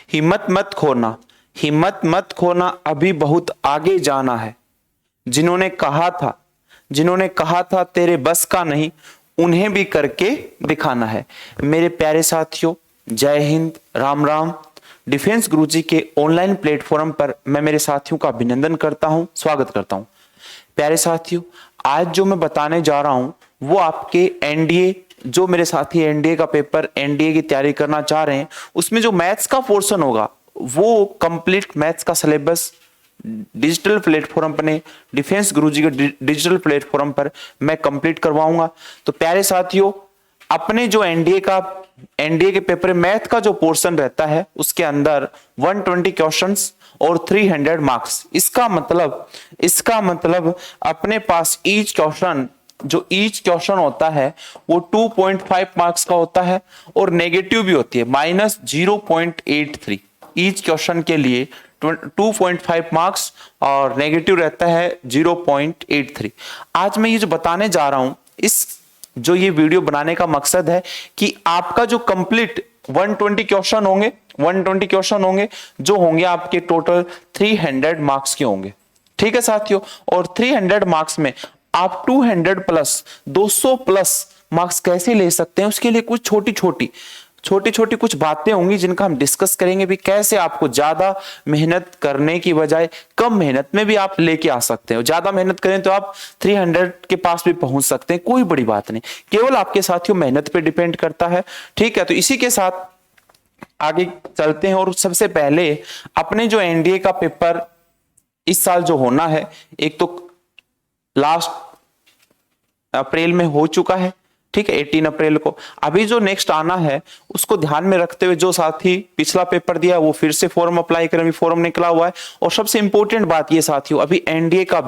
हिम्मत मत खोना, हिम्मत मत खोना, अभी बहुत आगे जाना है। जिन्होंने कहा था तेरे बस का नहीं, उन्हें भी करके दिखाना है। मेरे प्यारे साथियों, जय हिंद, राम राम। डिफेंस गुरुजी के ऑनलाइन प्लेटफॉर्म पर मैं मेरे साथियों का अभिनंदन करता हूं, स्वागत करता हूं। प्यारे साथियों, आज जो मैं बताने जा रहा हूं वो आपके एनडीए, जो मेरे साथी एनडीए का पेपर, एनडीए की तैयारी करना चाह रहे हैं, उसमें जो मैथ्स का पोर्शन होगा वो कंप्लीट मैथ्स का सिलेबस डिजिटल प्लेटफॉर्म पर, डिफेंस गुरुजी के डिजिटल प्लेटफॉर्म पर मैं कंप्लीट करवाऊंगा। तो प्यारे साथियों, अपने जो एनडीए के पेपर मैथ का जो पोर्शन रहता है उसके अंदर 120 क्वेश्चंस और 300 मार्क्स। इसका मतलब अपने पास ईच क्वेश्चन होता है वो 2.5 मार्क्स का होता है और नेगेटिव भी होती है -0.83। ईच क्वेश्चन के लिए 2.5 मार्क्स और नेगेटिव रहता है 0.83। आज मैं ये जो बताने जा रहा हूं, जो ये वीडियो बनाने का मकसद है कि आपका जो कंप्लीट 120 क्वेश्चन होंगे जो होंगे आपके टोटल 300 मार्क्स के होंगे। ठीक है साथियों, और 300 मार्क्स में आप 200 प्लस 200 प्लस मार्क्स कैसे ले सकते हैं, उसके लिए कुछ छोटी छोटी कुछ बातें होंगी जिनका हम डिस्कस करेंगे भी, कैसे आपको ज्यादा मेहनत करने की बजाय कम मेहनत में भी आप लेके आ सकते हैं। ज्यादा मेहनत करें तो आप 300 के पास भी पहुंच सकते हैं, कोई बड़ी बात नहीं, केवल आपके साथियों मेहनत पे डिपेंड करता है। ठीक है, तो इसी के साथ आगे चलते हैं और सबसे पहले अपने जो एनडीए का पेपर इस साल जो होना है, एक तो लास्ट अप्रैल में हो चुका है, ठीक है, 18 अप्रैल को। अभी जो नेक्स्ट आना है उसको ध्यान में रखते हुए जो साथी पिछला पेपर दिया वो फिर से फॉर्म अप्लाई करें, अभी फॉर्म निकला हुआ है। और सबसे इंपॉर्टेंट बात ये साथियों, अभी एनडीए का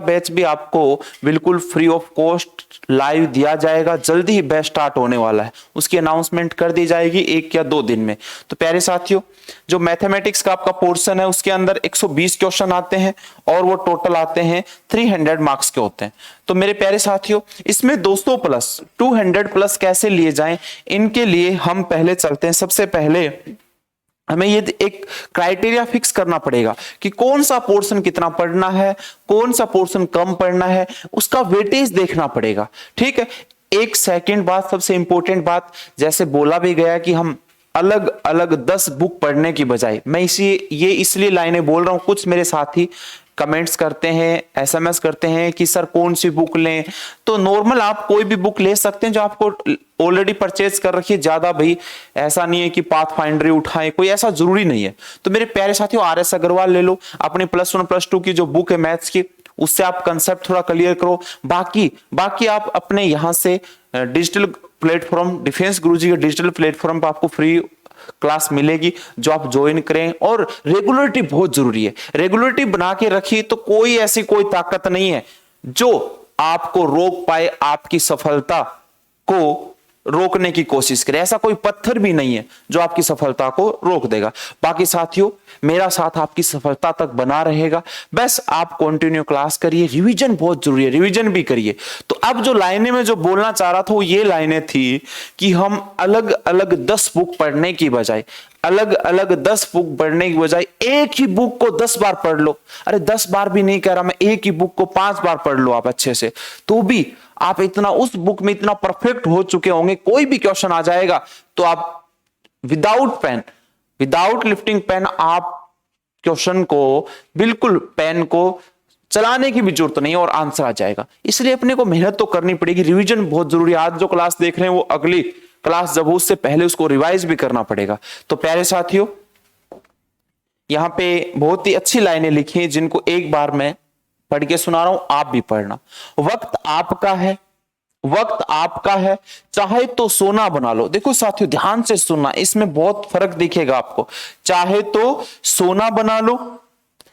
बैच भी आपको बिल्कुल फ्री ऑफ कॉस्ट लाइव दिया जाएगा। जल्दी ही बैच स्टार्ट होने वाला है, उसकी अनाउंसमेंट कर दी जाएगी 1 या 2 दिन में। तो प्यारे साथियों, जो मैथमेटिक्स का आपका पोर्शन है उसके अंदर 120 क्वेश्चन आते हैं और वो टोटल आते हैं 300 मार्क्स के होते हैं। तो मेरे प्यारे साथियों, इसमें 200 प्लस 200 प्लस कैसे लिए जाएं, इनके लिए हम पहले चलते हैं। सबसे पहले हमें ये एक क्राइटेरिया फिक्स करना पड़ेगा कि कौन सा पोर्शन कितना पढ़ना है, कौन सा पोर्शन कम पढ़ना है, उसका वेटेज देखना पड़ेगा। ठीक है, एक सेकंड बात, सबसे इंपॉर्टेंट बात, जैसे बोला भी गया कि हम अलग अलग 10 बुक पढ़ने की बजाय, मैं इसलिए लाइनें बोल रहा हूं। कुछ मेरे साथी कमेंट्स करते हैं, एसएमएस करते हैं कि सर कौन सी बुक लें, तो नॉर्मल आप कोई भी बुक ले सकते हैं जो आपको ऑलरेडी परचेज कर रखी है। ज्यादा भाई ऐसा नहीं है कि पाथ फाइंडर उठाएं, कोई ऐसा जरूरी नहीं है। तो मेरे प्यारे साथियों, आरएस अग्रवाल ले लो, अपने +1 +2 की जो बुक है मैथ्स की, उससे आप कंसेप्ट थोड़ा क्लियर करो। बाकी आप अपने यहां से डिजिटल प्लेटफॉर्म, डिफेंस गुरुजी के डिजिटल प्लेटफॉर्म पर आपको फ्री क्लास मिलेगी जो आप ज्वाइन करें। और रेगुलरिटी बहुत जरूरी है, रेगुलरिटी बना के रखिए तो कोई ताकत नहीं है जो आपको रोक पाए, आपकी सफलता को रोकने की कोशिश करे। ऐसा कोई पत्थर भी नहीं है जो आपकी सफलता को रोक देगा। बाकी साथियों, मेरा साथ आपकी सफलता तक बना रहेगा, बस आप कंटिन्यू क्लास करिए। रिवीजन बहुत जरूरी है, रिवीजन भी करिए। तो अब जो लाइनें में जो बोलना चाह रहा था वो ये लाइनें थी कि हम अलग अलग 10 बुक पढ़ने की बजाय एक ही बुक को 10 बार पढ़ लो। अरे 10 बार भी नहीं कह रहा मैं, एक ही बुक को 5 बार पढ़ लो आप अच्छे से, तो भी आप उस बुक में इतना परफेक्ट हो चुके होंगे, कोई भी क्वेश्चन आ जाएगा तो आप विदाउट लिफ्टिंग पेन आप क्वेश्चन को, बिल्कुल पेन को चलाने की भी जरूरत नहीं और आंसर आ जाएगा। इसलिए अपने को मेहनत तो करनी पड़ेगी, रिवीजन बहुत जरूरी है। आज जो क्लास देख रहे हैं वो अगली क्लास जब उससे पहले उसको रिवाइज भी करना पड़ेगा। तो प्यारे साथियों, यहां पे बहुत ही अच्छी लाइनें लिखी हैं जिनको एक बार मैं पढ़ के सुना रहा हूं, आप भी पढ़ना। वक्त आपका है, चाहे तो सोना बना लो। देखो साथियों, ध्यान से सुनना, इसमें बहुत फर्क दिखेगा आपको। चाहे तो सोना बना लो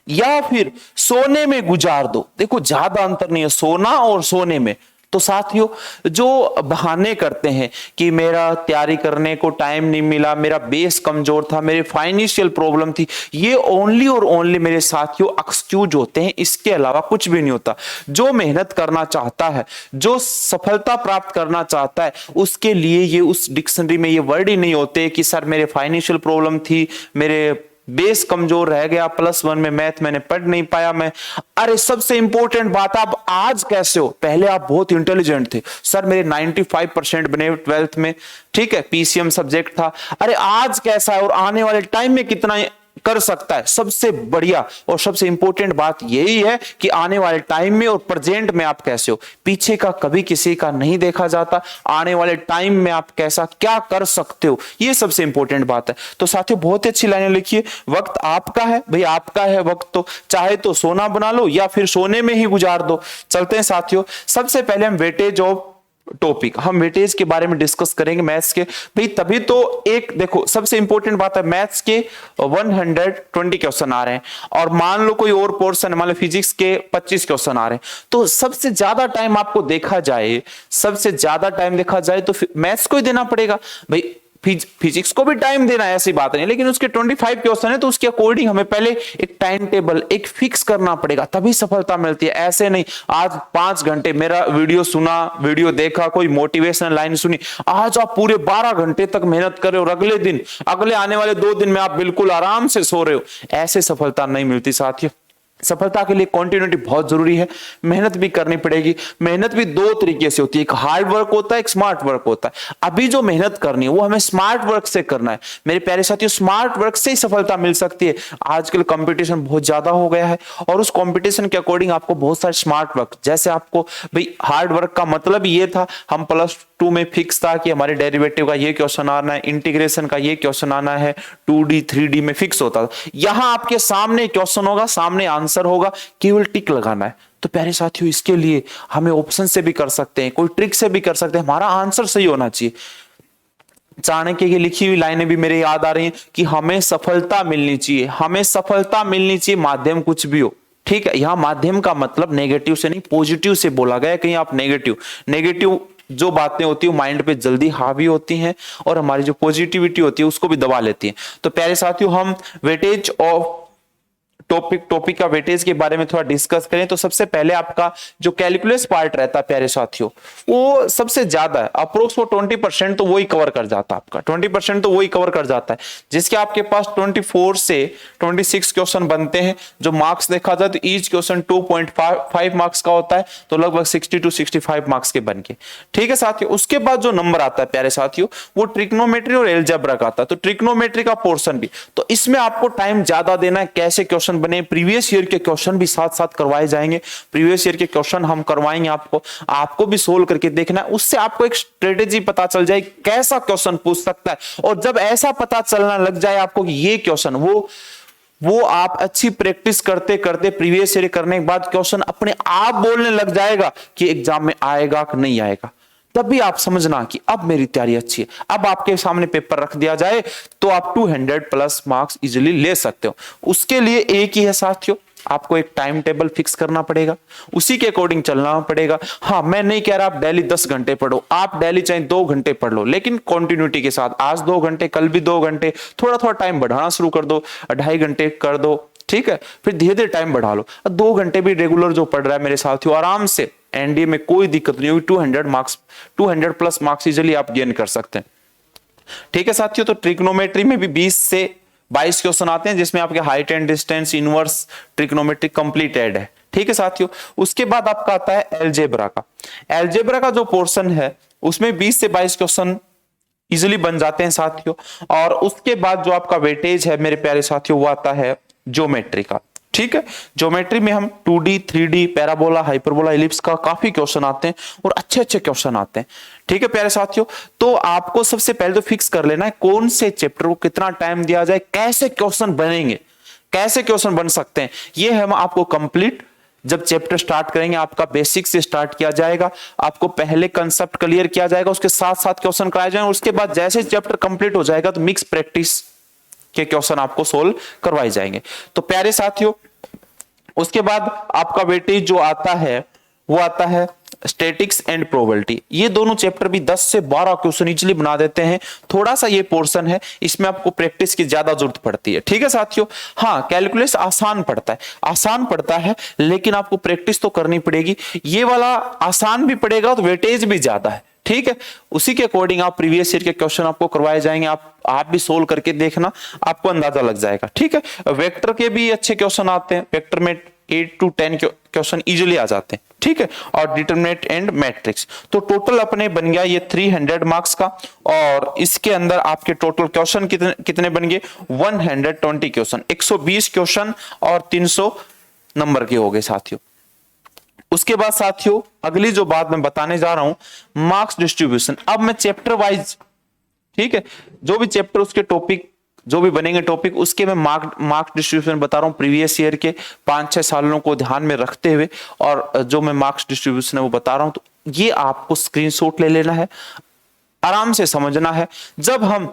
या फिर सोने में गुजार दो। देखो ज्यादा अंतर नहीं है सोना और सोने में, तो साथियों, जो बहाने करते हैं कि मेरा तैयारी करने को टाइम नहीं मिला, मेरा बेस कमजोर था, मेरी फाइनेंशियल प्रॉब्लम थी, ये ओनली और ओनली मेरे साथियों एक्सक्यूज होते हैं, इसके अलावा कुछ भी नहीं होता। जो मेहनत करना चाहता है, जो सफलता प्राप्त करना चाहता है, उसके लिए ये उस डिक्शनरी में ये वर्ड ही नहीं होते कि सर मेरे फाइनेंशियल प्रॉब्लम थी, मेरे बेस कमजोर रह गया, +1 में मैथ मैंने पढ़ नहीं पाया मैं। अरे सबसे इंपॉर्टेंट बात, आप आज कैसे हो? पहले आप बहुत इंटेलिजेंट थे, सर मेरे 95% बने 12th में, ठीक है, पीसीएम सब्जेक्ट था। अरे आज कैसा है और आने वाले टाइम में कितना कर सकता है? सबसे बढ़िया और सबसे इंपॉर्टेंट बात यही है कि आने वाले टाइम में और प्रेजेंट में आप कैसे हो। पीछे का कभी किसी का नहीं देखा जाता, आने वाले टाइम में आप कैसा क्या कर सकते हो, ये सबसे इंपॉर्टेंट बात है। तो साथियों, बहुत ही अच्छी लाइनें लिखिए। वक्त आपका है भाई, आपका है वक्त, तो चाहे तो सोना बना लो या फिर सोने में ही गुजार दो। चलते हैं साथियों, सबसे पहले हम वेटेज ऑफ टॉपिक, हम वेटेज के बारे में डिस्कस करेंगे मैथ्स के भाई। तभी तो एक देखो, सबसे इंपॉर्टेंट बात है, मैथ्स के 120 क्वेश्चन आ रहे हैं और मान लो कोई और पोर्शन, मान लो फिजिक्स के 25 क्वेश्चन आ रहे हैं, तो सबसे ज्यादा टाइम आपको देखा जाए, सबसे ज्यादा टाइम देखा जाए तो मैथ्स को ही देना पड़ेगा भाई। फिजिक्स को भी टाइम देना है, ऐसी बात नहीं, लेकिन उसके 25 क्वेश्चन है तो उसके अकॉर्डिंग हमें पहले एक टाइम टेबल एक फिक्स करना पड़ेगा, तभी सफलता मिलती है। ऐसे नहीं आज 5 घंटे मेरा वीडियो सुना, वीडियो देखा, कोई मोटिवेशनल लाइन सुनी, आज आप पूरे 12 घंटे तक मेहनत कर रहे हो और अगले दिन, अगले आने वाले 2 दिन में आप बिल्कुल आराम से सो रहे हो, ऐसे सफलता नहीं मिलती साथियों। सफलता के लिए कंटिन्यूटी बहुत जरूरी है, मेहनत भी करनी पड़ेगी। मेहनत भी 2 तरीके से होती है, एक हार्ड वर्क होता है, एक स्मार्ट वर्क होता है। अभी जो मेहनत करनी है वो हमें स्मार्ट वर्क से करना है मेरे प्यारे साथियों, स्मार्ट वर्क से ही सफलता मिल सकती है। आजकल कंपटीशन बहुत ज्यादा हो गया है और उस कंपटीशन के अकॉर्डिंग आपको बहुत सारे स्मार्ट वर्क, जैसे आपको भाई हार्ड वर्क का मतलब ये था, हम +2 में फिक्स था कि हमारे डेरिवेटिव का ये क्वेश्चन आना है, इंटीग्रेशन का ये क्वेश्चन आना है, 2D 3D में फिक्स होता था। यहां आपके सामने क्वेश्चन होगा, सामने आंसर होगा, केवल टिक लगाना है। तो प्यारे साथियों, इसके लिए हमें ऑप्शन से भी कर सकते हैं, कोई ट्रिक से भी कर सकते हैं, हमारा आंसर सही होना चाहिए। चाणक्य की लिखी हुई लाइनें भी मेरे याद आ रही हैं कि हमें सफलता मिलनी चाहिए, हमें सफलता मिलनी चाहिए, माध्यम कुछ भी हो, ठीक है। यहां माध्यम का मतलब नेगेटिव से नहीं, पॉजिटिव से बोला गया है। कहीं आप नेगेटिव जो बातें होती है माइंड पे जल्दी हावी होती हैं और हमारी जो पॉजिटिविटी होती है उसको भी दबा लेती हैं। तो प्यारे साथियों, हम वेटेज ऑफ टॉपिक का वेटेज के बारे में थोड़ा डिस्कस करें तो सबसे पहले आपका जो कैलकुलस पार्ट रहता है प्यारे साथियों, वो सबसे ज्यादा है, अप्रोक्स वो 20% तो वो ही कवर कर जाता है, आपका 20% तो वो ही कवर कर जाता है, जिसके आपके पास 24 से 26 क्वेश्चन बनते हैं। जो मार्क्स देखा जाए तो ईच क्वेश्चन 2.5 मार्क्स का होता है, तो लगभग 60 to 65 मार्क्स के बन के, ठीक है साथियों। उसके बाद जो नंबर आता है प्यारे साथियों, वो ट्रिग्नोमेट्री और एलजेब्रा का आता है। तो ट्रिग्नोमेट्री का पोर्शन भी, तो इसमें आपको टाइम ज्यादा देना है। कैसे क्वेश्चन बने, प्रीवियस ईयर के क्वेश्चन भी साथ साथ करवाए जाएंगे, प्रीवियस ईयर के क्वेश्चन हम करवाएंगे आपको भी सोल्व करके देखना है, उससे आपको एक स्ट्रेटेजी पता चल जाए कैसा क्वेश्चन पूछ सकता है। और जब ऐसा पता चलना लग जाए आपको कि ये क्वेश्चन, वो आप अच्छी प्रैक्टिस करते करते प्रीवियस ईयर करने के बाद क्वेश्चन अपने आप बोलने लग जाएगा कि एग्जाम में आएगा कि नहीं आएगा, तब भी आप समझना कि अब मेरी तैयारी अच्छी है। अब आपके सामने पेपर रख दिया जाए तो आप 200+ मार्क्स इजीली ले सकते हो। उसके लिए एक ही है साथियों, आपको एक टाइम टेबल फिक्स करना पड़ेगा, उसी के अकॉर्डिंग चलना पड़ेगा। हाँ, मैं नहीं कह रहा आप डेली 10 घंटे पढ़ो, आप डेली चाहे 2 घंटे पढ़ लो, लेकिन कंटिन्यूटी के साथ। आज 2 घंटे, कल भी 2 घंटे, थोड़ा थोड़ा टाइम बढ़ाना शुरू कर दो, 2.5 घंटे कर दो, ठीक है। फिर धीरे धीरे टाइम बढ़ा लो। 2 घंटे भी रेगुलर जो पढ़ रहा है मेरे साथियों, आराम से एनडीए में कोई दिक्कत नहीं होगी, 200+ मार्क्स इजीली आप गेन कर सकते हैं, ठीक है साथियों। तो ट्रिग्नोमेट्री में भी 20 से 22 क्वेश्चन आते हैं, जिसमें आपके height and distance, inverse, trigonometry completed है, ठीक है साथियों। उसके बाद आपका आता है एलजेब्रा का। एलजेब्रा का जो पोर्शन है उसमें 20 से 22 क्वेश्चन इजीली बन जाते हैं साथियों। और उसके बाद जो आपका वेटेज है मेरे प्यारे साथियों, वो आता है ज्योमेट्री का, ठीक है। ज्योमेट्री में हम 2D 3D parabola, hyperbola, ellipse का काफी क्वेश्चन आते हैं और अच्छे अच्छे क्वेश्चन आते हैं, ठीक है प्यारे साथियों। तो आपको सबसे पहले तो फिक्स कर लेना है कौन से चैप्टर को कितना टाइम दिया जाए, कैसे क्वेश्चन बनेंगे, कैसे क्वेश्चन बन सकते हैं, ये हम आपको कंप्लीट जब चैप्टर स्टार्ट करेंगे, आपका बेसिक से स्टार्ट किया जाएगा, आपको पहले कंसेप्ट क्लियर किया जाएगा, उसके साथ साथ क्वेश्चन कराए जाएंगे। उसके बाद जैसे चैप्टर कंप्लीट हो जाएगा तो मिक्स प्रैक्टिस के क्वेश्चन आपको सोल्व करवाए जाएंगे। तो प्यारे साथियों, उसके बाद आपका वेटेज जो आता है वो आता है स्टैटिक्स एंड प्रोबेबिलिटी, ये दोनों चैप्टर भी 10 से 12 क्वेश्चन इजीली बना देते हैं। थोड़ा सा ये पोर्शन है, इसमें आपको प्रैक्टिस की ज्यादा जरूरत पड़ती है। ठीक है साथियों, हाँ कैलकुलस आसान पड़ता है लेकिन आपको प्रैक्टिस तो करनी पड़ेगी। ये वाला आसान भी पड़ेगा तो वेटेज भी ज्यादा है। ठीक है, उसी के अकॉर्डिंग आप प्रीवियस ईयर के क्वेश्चन आपको करवाए जाएंगे, आप भी सोल्व करके देखना, आपको अंदाजा लग जाएगा। ठीक है, वेक्टर के भी अच्छे क्वेश्चन आते हैं, वेक्टर में 8 to 10 क्वेश्चन इजीली आ जाते हैं। ठीक है, और डिटरमिनेंट एंड मैट्रिक्स, तो टोटल अपने बन गया ये 300 मार्क्स का, और इसके अंदर आपके टोटल क्वेश्चन कितने बन गए 120 क्वेश्चन, 120 क्वेश्चन और 300 नंबर के हो गए साथियों। उसके बाद साथियों अगली जो बात मैं बताने जा रहा हूं मार्क्स डिस्ट्रीब्यूशन। अब मैं चैप्टर वाइज, ठीक है, जो भी चैप्टर उसके टॉपिक जो भी बनेंगे टॉपिक, उसके मैं मार्क्स डिस्ट्रीब्यूशन बता रहा हूं प्रीवियस ईयर के 5-6 सालों को ध्यान में रखते हुए, और जो मैं मार्क्स डिस्ट्रीब्यूशन है वो बता रहा हूं। तो ये आपको स्क्रीनशॉट ले लेना है, आराम से समझना है। जब हम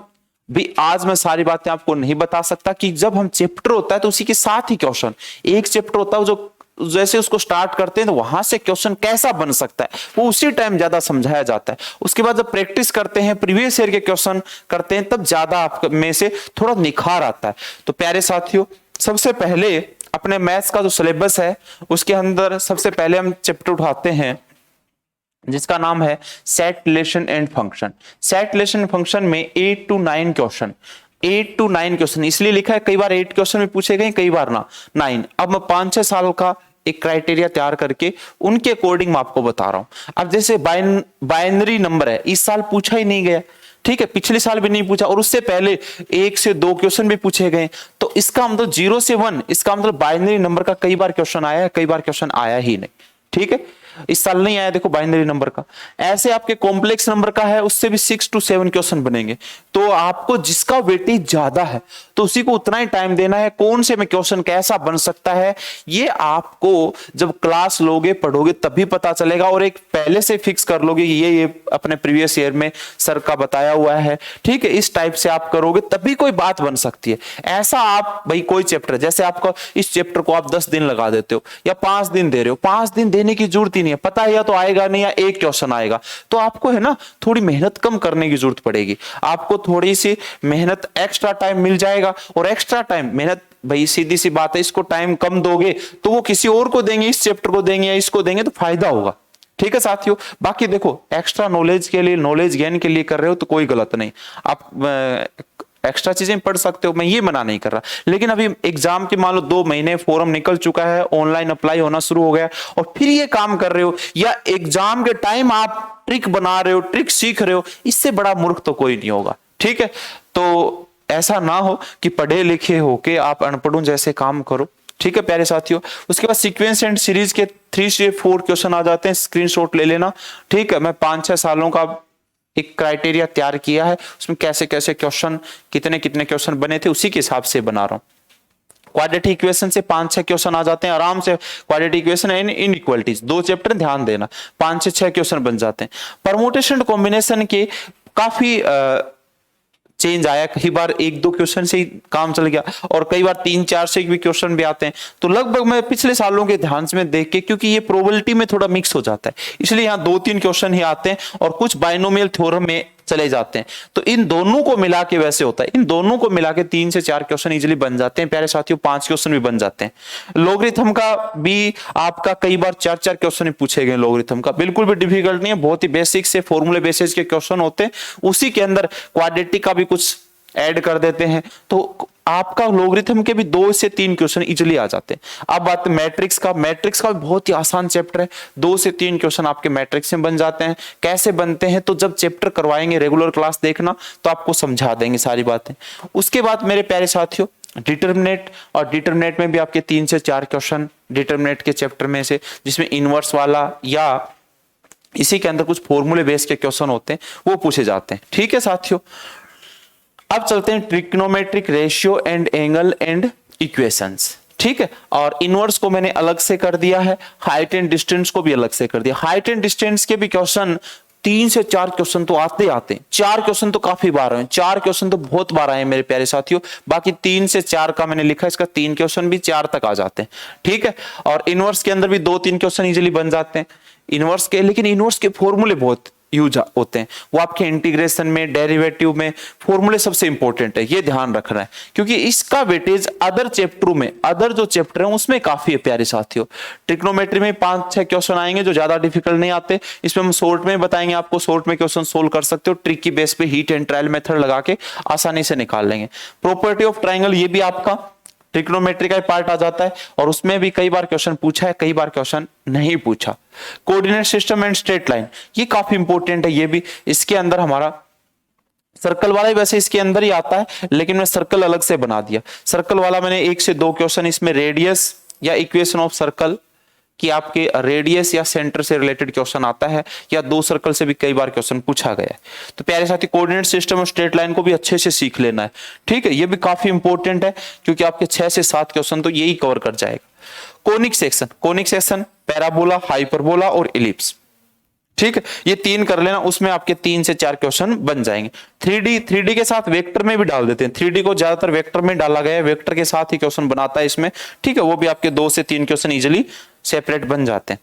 भी, आज मैं सारी बातें आपको नहीं बता सकता कि जब हम चैप्टर होता है तो उसी के साथ ही क्वेश्चन, एक चैप्टर होता है जो जैसे उसको स्टार्ट करते हैं तो वहां से क्वेश्चन कैसा बन सकता है वो उसी टाइम ज्यादा समझाया जाता है। उसके बाद जब प्रैक्टिस करते हैं, प्रीवियस ईयर के क्वेश्चन करते हैं, तब ज्यादा आप में से थोड़ा निखार आता है। तो प्यारे साथियों, सबसे पहले अपने मैथ्स का जो सिलेबस है उसके अंदर सबसे पहले हम चैप्टर उठाते हैं जिसका नाम है set relation and function. Set relation function में 8 to 9 क्वेश्चन, 8 to 9 क्वेश्चन इसलिए लिखा है, कई बार 8 क्वेश्चन भी पूछे गए, कई बार ना 9। अब मैं 5-6 साल का एक क्राइटेरिया तैयार करके उनके अकॉर्डिंग मैं आपको बता रहा हूं। अब जैसे बाइनरी नंबर है, इस साल पूछा ही नहीं गया, ठीक है, पिछले साल भी नहीं पूछा, और उससे पहले 1 से 2 क्वेश्चन भी पूछे गए, तो इसका मतलब 0 से 1, इसका मतलब बाइनरी नंबर का कई बार क्वेश्चन आया है, कई बार क्वेश्चन आया ही नहीं। ठीक है, इस साल नहीं आया देखो बाइनरी नंबर का। ऐसे आपके कॉम्प्लेक्स नंबर का है, उससे भी 6 to 7 क्वेश्चन बनेंगे। तो आपको जिसका वेटेज ज्यादा है तो उसी को उतना ही टाइम देना है। कौन से में क्वेश्चन कैसा बन सकता है ये आपको जब क्लास लोगे पढ़ोगे तभी पता चलेगा, और एक पहले से फिक्स कर लोगे कि ये अपने प्रीवियस ईयर में सर का बताया हुआ है। ठीक है, इस टाइप से आप करोगे तभी कोई बात बन सकती है। ऐसा आप भाई कोई चैप्टर, जैसे आपका इस चैप्टर को आप 10 दिन लगा देते हो या 5 दिन दे रहे हो, 5 दिन देने की जरूरत ही नहीं है, पता है या तो आएगा नहीं या एक क्वेश्चन आएगा, तो आपको है ना थोड़ी मेहनत कम करने की जरूरत पड़ेगी। आपको थोड़ी सी मेहनत एक्स्ट्रा टाइम मिल जाएगा, और एक्स्ट्रा टाइम मेहनत भाई सीधी सी बात है, इसको टाइम कम दोगे तो वो किसी और को देंगे, इस चैप्टर को देंगे या इसको देंगे तो फायदा होगा। ठीक है साथियों, बाकी देखो एक्स्ट्रा नॉलेज के लिए, नॉलेज गेन के लिए कर रहे हो तो कोई गलत नहीं, आप एक्स्ट्रा चीजें पढ़ सकते हो, मैं ये मना नहीं कर रहा। लेकिन अभी एग्जाम के मान लो 2 महीने फॉर्म निकल चुका है, ऑनलाइन अप्लाई होना शुरू हो गया, और फिर ये काम कर रहे हो, या एग्जाम के टाइम आप ट्रिक बना रहे हो, ट्रिक सीख रहे हो, इससे बड़ा मूर्ख तो कोई नहीं होगा। ठीक है, तो ऐसा ना हो कि पढ़े लिखे होके आप अनपढ़ों जैसे काम करो। ठीक है प्यारे साथियों, उसके बाद सीक्वेंस एंड सीरीज के 3 से 4 क्वेश्चन आ जाते हैं, स्क्रीनशॉट ले लेना। ठीक है, मैं 5-6 सालों का एक क्राइटेरिया तैयार किया है, उसमें कैसे कैसे क्वेश्चन, कितने कितने क्वेश्चन बने थे उसी के हिसाब से बना रहा हूं। क्वाड्रेटिक इक्वेशन से 5-6 क्वेश्चन आ जाते हैं आराम से। Quadratic equation and inequalities 2 chapter, ध्यान देना, 5 से 6 क्वेश्चन बन जाते हैं। परमुटेशन कॉम्बिनेशन के काफी चेंज आया, कई बार 1-2 क्वेश्चन से ही काम चल गया, और कई बार 3-4 से भी क्वेश्चन भी आते हैं। तो लगभग मैं पिछले सालों के ध्यान से देख के, क्योंकि ये प्रोबेबिलिटी में थोड़ा मिक्स हो जाता है, इसलिए यहाँ 2-3 क्वेश्चन ही आते हैं, और कुछ बाइनोमियल थ्योरम में चले जाते हैं। तो इन दोनों को मिला के वैसे होता है, इन दोनों को मिला के 3 से 4 क्वेश्चन इजीली बन जाते हैं प्यारे साथियों, 5 क्वेश्चन भी बन जाते हैं। लॉगरिथम का भी आपका कई बार 4-4 क्वेश्चन पूछे गए, लॉगरिथम का बिल्कुल भी डिफिकल्ट नहीं है, बहुत ही बेसिक से फॉर्मूले बेसिस के क्वेश्चन होते हैं। उसी के अंदर क्वाड्रेटिक का भी कुछ ऐड कर देते हैं, तो आपका लॉगरिथम के भी 2 से 3 क्वेश्चन इजीली आ जाते हैं। अब बात मैट्रिक्स का, मैट्रिक्स का बहुत ही आसान चैप्टर है, 2 से 3 क्वेश्चन आपके मैट्रिक्स में बन जाते हैं। कैसे बनते हैं तो जब चैप्टर करवाएंगे, रेगुलर क्लास देखना, तो आपको समझा देंगे सारी बातें। उसके बाद मेरे प्यारे साथियों डिटरमिनेट, और डिटरमिनेट में भी आपके 3 से 4 क्वेश्चन डिटरमिनेट के चैप्टर में से, जिसमें इनवर्स वाला या इसी के अंदर कुछ फॉर्मूले बेस के क्वेश्चन होते हैं, वो पूछे जाते हैं। ठीक है साथियों, अब चलते हैं trigonometric ratio and angle and equations. ठीक है, और इनवर्स को मैंने अलग से कर दिया है, हाइट एंड डिस्टेंस को भी अलग से कर दिया। हाइट एंड डिस्टेंस के भी क्वेश्चन 3 से 4 क्वेश्चन तो आते आते हैं, 4 क्वेश्चन तो काफी बार आए, 4 क्वेश्चन तो बहुत बार आए मेरे प्यारे साथियों। बाकी 3 से 4 का मैंने लिखा, इसका 3 क्वेश्चन भी 4 तक आ जाते हैं। ठीक है, और इनवर्स के अंदर भी 2-3 क्वेश्चन इजीली बन जाते हैं। इनवर्स के, लेकिन इनवर्स के फॉर्मूले बहुत यूज होते हैं, वो आपके इंटीग्रेशन में, डेरिवेटिव में फॉर्मूले सबसे इंपॉर्टेंट है, ये ध्यान रखना है, क्योंकि इसका वेटेज अदर चैप्टरों में, अदर जो चैप्टर है उसमें काफी है प्यारे साथियों। ट्रिग्नोमेट्री में 5-6 क्वेश्चन आएंगे जो ज्यादा डिफिकल्ट नहीं आते, इसमें हम शॉर्ट में बताएंगे आपको, शॉर्ट में क्वेश्चन सोल्व कर सकते हो, ट्रिक की बेस पे हीट एंड ट्रायल मेथड लगा के आसानी से निकाल लेंगे। प्रॉपर्टी ऑफ ट्राइंगल, ये भी आपका ट्रिग्नोमेट्री का पार्ट आ जाता है, और उसमें भी कई बार क्वेश्चन पूछा है, कई बार क्वेश्चन नहीं पूछा। Coordinate system and straight line, ये काफी इंपॉर्टेंट है, ये भी इसके अंदर हमारा सर्कल वाला ही वैसे इसके अंदर ही आता है, लेकिन मैं सर्कल अलग से बना दिया। सर्कल वाला मैंने 1 से 2 क्वेश्चन इसमें रेडियस या इक्वेशन ऑफ सर्कल कि आपके रेडियस या सेंटर से रिलेटेड क्वेश्चन आता है, या 2 सर्कल से भी कई बार क्वेश्चन पूछा गया है। तो प्यारे साथी, कोऑर्डिनेट सिस्टम और स्ट्रेट लाइन को भी अच्छे से सीख लेना है, ठीक है, ये भी काफी इंपॉर्टेंट है, क्योंकि आपके 6 से 7 क्वेश्चन तो यही कवर कर जाएगा। Conic section, conic section, parabola, hyperbola और इलिप्स, ठीक है, ये 3 कर लेना, उसमें आपके 3 से 4 क्वेश्चन बन जाएंगे। 3D के साथ वेक्टर में भी डाल देते हैं, 3D को ज्यादातर वेक्टर में डाला गया है, वेक्टर के साथ ही क्वेश्चन बनाता है इसमें, ठीक है, वो भी आपके 2 से 3 क्वेश्चन इजिली सेपरेट बन जाते हैं।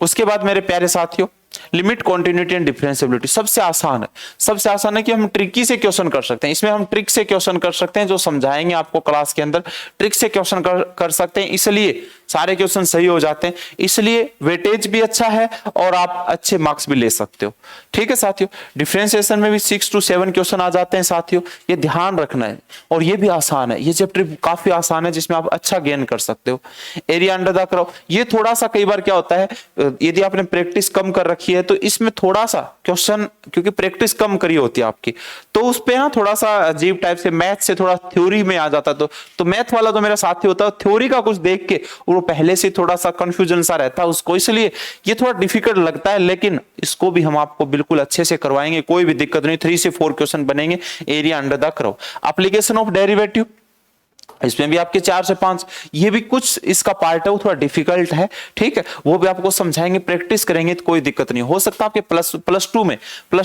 उसके बाद मेरे प्यारे साथियों, लिमिट, कॉन्टिन्यूटी एंड डिफरेंशिएबिलिटी, सबसे आसान है, सबसे आसान है कि हम ट्रिकी से क्वेश्चन कर सकते हैं, इसमें हम ट्रिक से क्वेश्चन कर सकते हैं, जो समझाएंगे आपको क्लास के अंदर, ट्रिक से क्वेश्चन कर सकते हैं, इसलिए सारे क्वेश्चन सही हो जाते हैं, इसलिए वेटेज भी अच्छा है और आप अच्छे मार्क्स भी ले सकते हो, ठीक है साथियों। डिफरेंशिएशन में भी 6 to 7 क्वेश्चन आ जाते हैं साथियों, ये ध्यान रखना है, और ये भी आसान है, ये चैप्टर काफी आसान है, जिसमें आप अच्छा गेन कर सकते हो। एरिया अंडर द कर्व, ये थोड़ा सा कई बार क्या होता है, यदि आपने प्रैक्टिस कम कर रखी है तो इसमें थोड़ा सा क्वेश्चन, क्योंकि प्रैक्टिस कम करी होती है आपकी, तो उस पे ना थोड़ा सा अजीब टाइप से मैथ से थोड़ा थ्योरी में आ जाता, तो मैथ वाला जो मेरा साथी होता है थ्योरी का कुछ देख के वो पहले से थोड़ा सा कंफ्यूजन सा रहता है उसको, इसलिए ये थोड़ा डिफिकल्ट लगता है, लेकिन इसको भी हम आपको बिल्कुल अच्छे से करवाएंगे, कोई भी दिक्कत नहीं। 3 से 4 क्वेश्चन बनेंगे। Area under the curve, application of derivative, इसमें भी आपके 4 से 5, ये भी कुछ इसका पार्ट है, वो थोड़ा डिफिकल्ट है, ठीक है, वो भी आपको समझाएंगे, प्रैक्टिस करेंगे तो कोई दिक्कत नहीं। हो सकता है आपके प्लस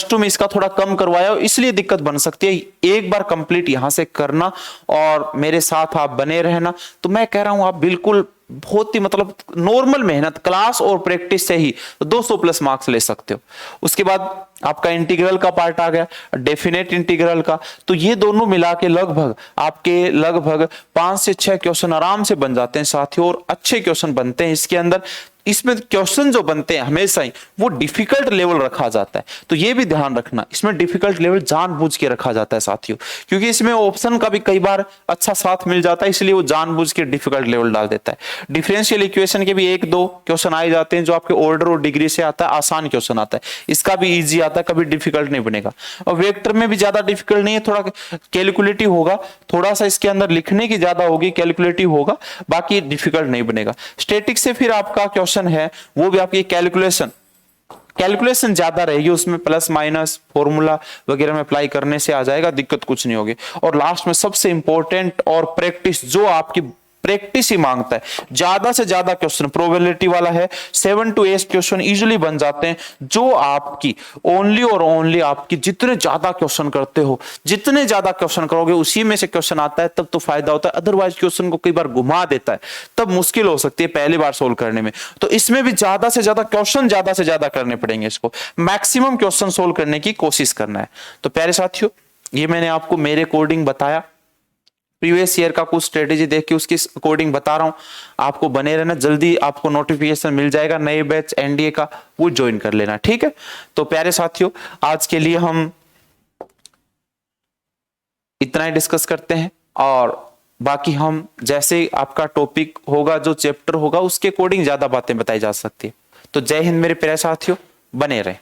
टू में इसका थोड़ा कम करवाया हो, इसलिए दिक्कत बन सकती है। एक बार कंप्लीट यहां से करना और मेरे साथ आप बने रहना, तो मैं कह रहा हूं आप बिल्कुल बहुत ही मतलब नॉर्मल मेहनत, क्लास और प्रैक्टिस से ही 200 प्लस मार्क्स ले सकते हो। उसके बाद आपका इंटीग्रल का पार्ट आ गया, डेफिनेट इंटीग्रल का, तो ये दोनों मिला के लगभग 5 से 6 क्वेश्चन आराम से बन जाते हैं साथियों, और अच्छे क्वेश्चन बनते हैं इसके अंदर। इसमें क्वेश्चन जो बनते हैं हमेशा ही वो डिफिकल्ट लेवल रखा जाता है, तो ये भी ध्यान रखना, इसमें डिफिकल्ट लेवल जानबूझ के रखा जाता है साथियों, क्योंकि इसमें ऑप्शन का भी कई बार अच्छा साथ मिल जाता है, इसलिए वो जानबूझ के डिफिकल्ट लेवल डाल देता है। डिफरेंशियल इक्वेशन के भी 1-2 क्वेश्चन आए जाते हैं, जो आपके ऑर्डर और डिग्री से आता है, आसान क्वेश्चन आता है, इसका भी ईजी आता है, कभी डिफिकल्ट नहीं बनेगा। और वेक्टर में भी ज्यादा डिफिकल्ट नहीं है, थोड़ा कैलकुलेटिव होगा, थोड़ा सा इसके अंदर लिखने की ज्यादा होगी, कैलकुलेटिव होगा, बाकी डिफिकल्ट नहीं बनेगा। स्टैटिक से फिर आपका क्वेश्चन है वो भी आपकी कैलकुलेशन ज्यादा रहेगी, उसमें प्लस माइनस फॉर्मूला वगैरह में अप्लाई करने से आ जाएगा, दिक्कत कुछ नहीं होगी। और लास्ट में सबसे इंपॉर्टेंट और प्रैक्टिस, जो आपकी प्रैक्टिस ही मांगता है, ज्यादा से ज्यादा क्वेश्चन प्रोबेबिलिटी वाला है, 7 to 8 क्वेश्चन इजीली बन जाते हैं, जो आपकी ओनली और ओनली आपकी जितने ज्यादा क्वेश्चन करते हो, जितने ज्यादा क्वेश्चन करोगे उसी में से क्वेश्चन आता है, तब तो फायदा होता है, अदरवाइज क्वेश्चन को कई बार घुमा देता है, तब मुश्किल हो सकती है पहली बार सोल्व करने में। तो इसमें भी ज्यादा से ज्यादा करने पड़ेंगे, इसको मैक्सिमम क्वेश्चन सोल्व करने की कोशिश करना है। तो प्यारे साथियों, ये मैंने आपको मेरे अकॉर्डिंग बताया, प्रीवियस ईयर का कुछ स्ट्रेटेजी देख के उसकी अकॉर्डिंग बता रहा हूं, आपको बने रहना, जल्दी आपको नोटिफिकेशन मिल जाएगा नए बैच एनडीए का, वो ज्वाइन कर लेना, ठीक है। तो प्यारे साथियों, आज के लिए हम इतना ही डिस्कस करते हैं, और बाकी हम जैसे आपका टॉपिक होगा, जो चैप्टर होगा, उसके अकॉर्डिंग ज्यादा बातें बताई जा सकती है। तो जय हिंद मेरे प्यारे साथियों, बने रहें।